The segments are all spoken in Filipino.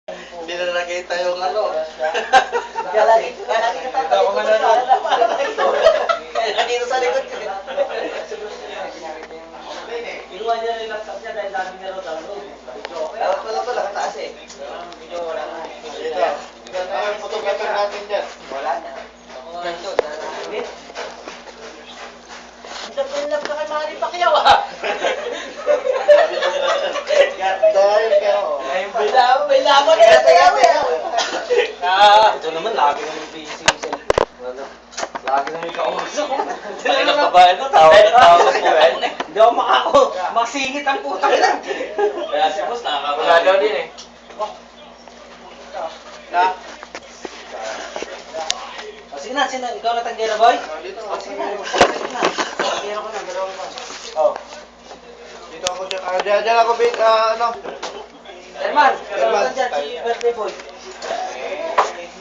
Hindi na nakita yung ano. Kaya lagi katalikod sa kaya dito sa likod ko. Kinuha niya yung laptop niya dahil dami niya raw download. Dapat pala kataas eh. Video wala na. Dito. Ang photographer natin dyan. Wala na. Ang lap na kay Manny Pacquiao ah. Dahil ka. May laban na Ito naman, lagi naman busy yung cellphone. Lagi naman yung kausap. Ay, nagbabayad na, tawag na tawag po. Hindi ako makasingit ang putang lang. Kaya si boss nakakabala. Wala daw din eh. Sige na, ikaw na tanggera boy? Dito. Sige na, tanggera ko na, dalawang pa. Oh. Dito ako dyan. Diyan ako, ano. Herman, ikaw na dyan, si birthday boy.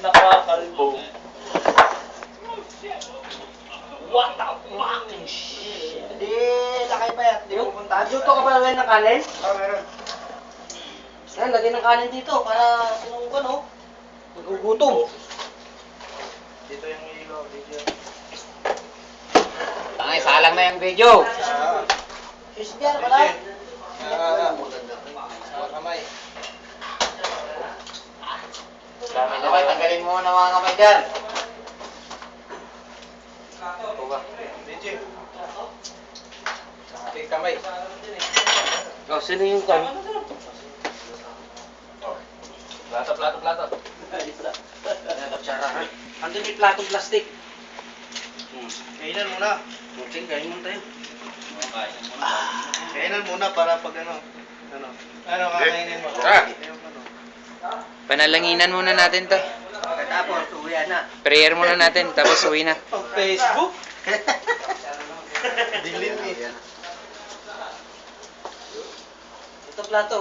Nakakalbo. What the fucking shit? Hindi, lakay pa yan. Hindi pupuntahan. Dito ka pala ng kanin? Meron. Yan, lagay ng kanin dito para sinong ko, no? Magugutom. Dito yung ilaw. Dito. Ay, salang na yung video. Christian, wala. Kamay. Okay, tanggalin mo na mga kamay dyan. DJ. Okay, kamay. Oh, sino yung kan? Plato. Tsara. Andun yung platong plastic. Kainan muna. Muting, kain mo tayo. Kainan muna para pag ano. Ano kakainin mo? Ah. Yung ano. Panalanginan muna natin to. Tapos, uwi na. Prayer muna natin, tapos uwi na. Pang Facebook? Dilim eh. Ito plato.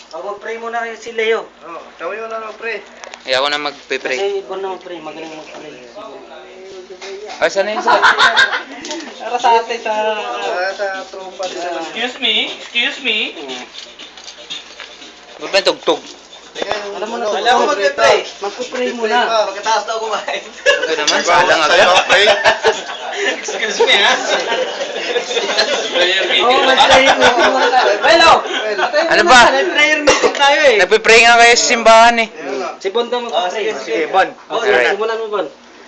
Mag-pray muna kayo si Leo. Oh, gawin mo na lang, pre. Ay, ako na magpe-pray. Kasi iba na mag-pray, magaling mag-pray. Ay, sana yun sila? Para sa atin sa... Sa tropa din naman. Excuse me. Ba't ba tugtog? Alam mo na to. Alam mo mag-pray. Mag-pray muna. Pagkatapos daw kumain. Okay naman, salang agad. Excuse me, ha? Oo, mag-prayer meeting muna tayo. Hello! Ano ba? Prayer meeting tayo eh. Nagpe-pray nga kayo sa simbahan eh. Si Bon daw mag-pray. Sige, Bon. Oh, Alright. simulan mo, Bon.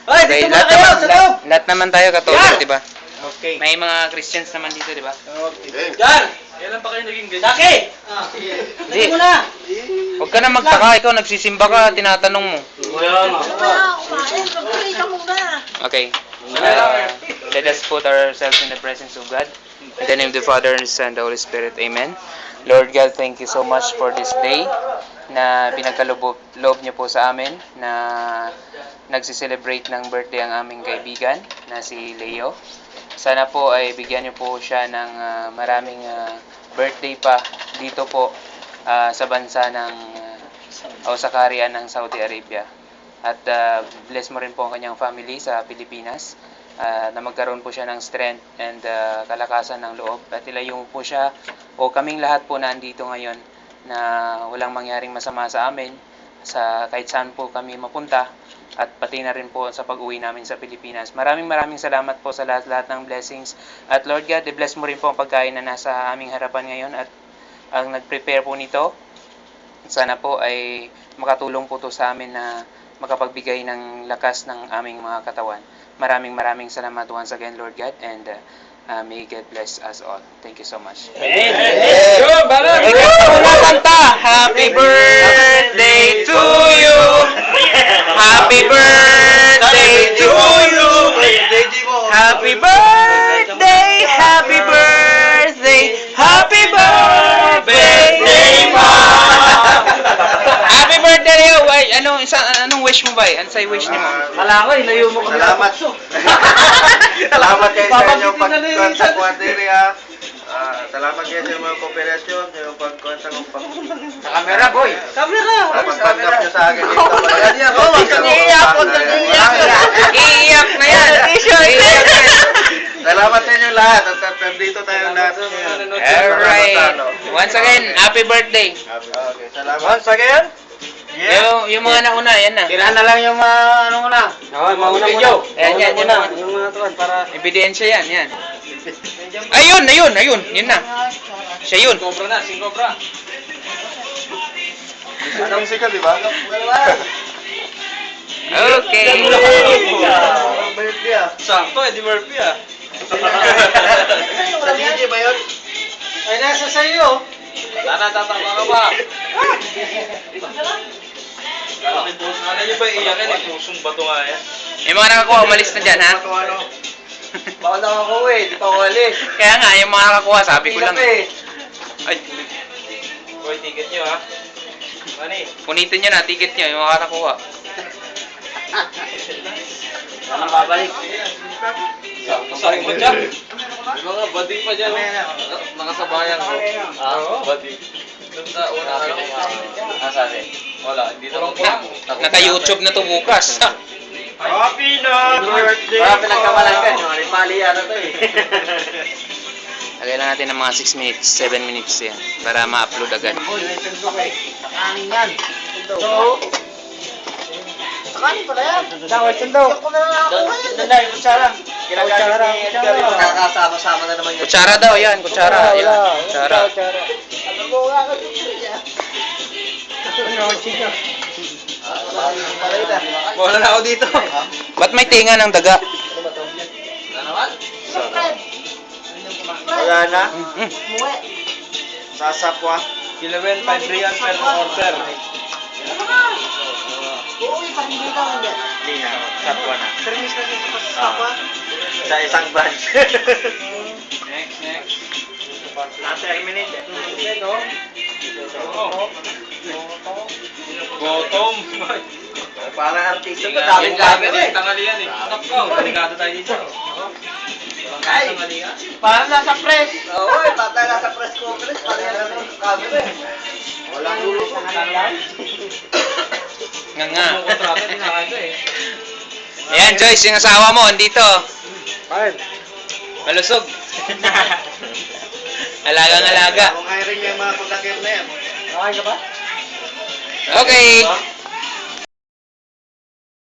Ay, Okay, dito muna lahat kayo, naman, sa loob! lahat naman tayo katolik, di ba? Okay. May mga Christians naman dito, di ba? Okay. Yan! Kailan pa kayo naging ganyan? Jackie! Hindi. Hindi mo na! Huwag ka na magtaka, ikaw nagsisimba ka, tinatanong mo. Wala nga. Kumain, mag-pray ka muna. Okay. Let us put ourselves in the presence of God. In the name of the Father, and the Son, and the Holy Spirit. Amen. Lord God, thank you so much for this day na pinagkaloob niyo po sa amin na nagsiselebrate ng birthday ang aming kaibigan na si Leo. Sana po ay bigyan niyo po siya ng maraming birthday pa dito po sa bansa ng o sa kaharian ng Saudi Arabia. At bless mo rin po ang kanyang family sa Pilipinas na magkaroon po siya ng strength and kalakasan ng loob. At ilayo po siya o kaming lahat po na andito ngayon na walang mangyaring masama sa amin sa kahit saan po kami mapunta at pati na rin po sa pag-uwi namin sa Pilipinas. Maraming salamat po sa lahat ng blessings. At Lord God, i-bless mo rin po ang pagkain na nasa aming harapan ngayon at ang nag-prepare po nito. Sana po ay makatulong po to sa amin na makapagbigay ng lakas ng aming mga katawan. Maraming salamat once again, Lord God, and may God bless us all. Thank you so much. Kanta! Happy birthday to you! Happy birthday to you! Happy birthday! Happy birthday! Happy birthday, ma! Happy birthday, Leo! Ay, anong wish mo ba? Ano sa'yo wish niyo mo? Kala ko, ilayo mo kami. Salamat. Salamat kayo sa inyong pagkakwadiri ha. Salamat kayo sa mga kooperasyon, sa inyong pagkuhan sa Sa camera, boy! Camera! pagpanggap nyo sa akin dito. Iiyak na yan! Iiyak na yan! Salamat sa inyo lahat. At nandito tayo lahat. Alright! Once again, happy birthday! Okay, salamat. Once again, yung mga nauna, yan na. Tirahan na lang yung mga ano na. Okay, mauna muna. Yan, yan na. Yung mga tuwan para... Ebidensya yan, yan. Ayun, yun na. Siya yun. Cobra na, sing Cobra. Anong sikat, di ba? Okay. Murphy ah. Sakto, Eddie Murphy ah. Sa DJ ba yun? Ay, nasa sa'yo. Sana tatama ka ba? Ano nyo ba iiyakin eh? Pusong bato nga yan. Yung mga nakakuha, umalis na dyan, ha? Ito ano? Bawal lang ako eh, di pa ako alis. Kaya nga, yung mga nakakuha, sabi ko lang. Ay, Boy, ticket nyo ha. Mani. punitin nyo na, ticket nyo, yung mga nakakuha. Ano babalik? Saring mo dyan. Mga badi pa dyan. Nakasabayan ko. Ah, badi. Doon sa una ano? Nasaan eh? Wala, dito lang po. Naka-YouTube na to bukas. Happy na birthday! Para pinagkamalan ka nyo. Mali yata to eh. Lagay lang natin ng mga 6 minutes, 7 minutes yan. Para ma-upload agad. Kakanin yan. So, Kakanin pala yan. Dawal sundo. Ako na lang ako yan. Doon na, yung kutsara. Kinagamit ni Edgar yun. Nakakasama-sama na naman yun. Kutsara daw, yan. Kutsara. Yan. Kutsara. Alam mo nga ka dito siya. Wala na ako dito. Ba't may tinga ng daga? Ano naman? Fred. wala na. Mm. Muwi. Sasapwa. Kilawin, 5 real per order. Uuwi pa hindi ka hindi. Hindi na. Sapwa na. Service na dito sa Sapa. Sa isang batch. Next. Na-terminate eh. Gutom. Parang artista to. Daming Daming gamit gamit eh. Tanghalian eh. Nakaw, delikado tayo dito. Ay. Parang nasa press. Oo, patay na sa press conference. Parang yan ang camera eh. Walang dulo sa kanila. Nga nga. Kontrata, di na kayo eh. Ayan, Joyce, yung asawa mo, andito. Bakit? Malusog. Alagang-alaga. Kung hiring yung mga kudakir na yan. Okay ka ba? Okay.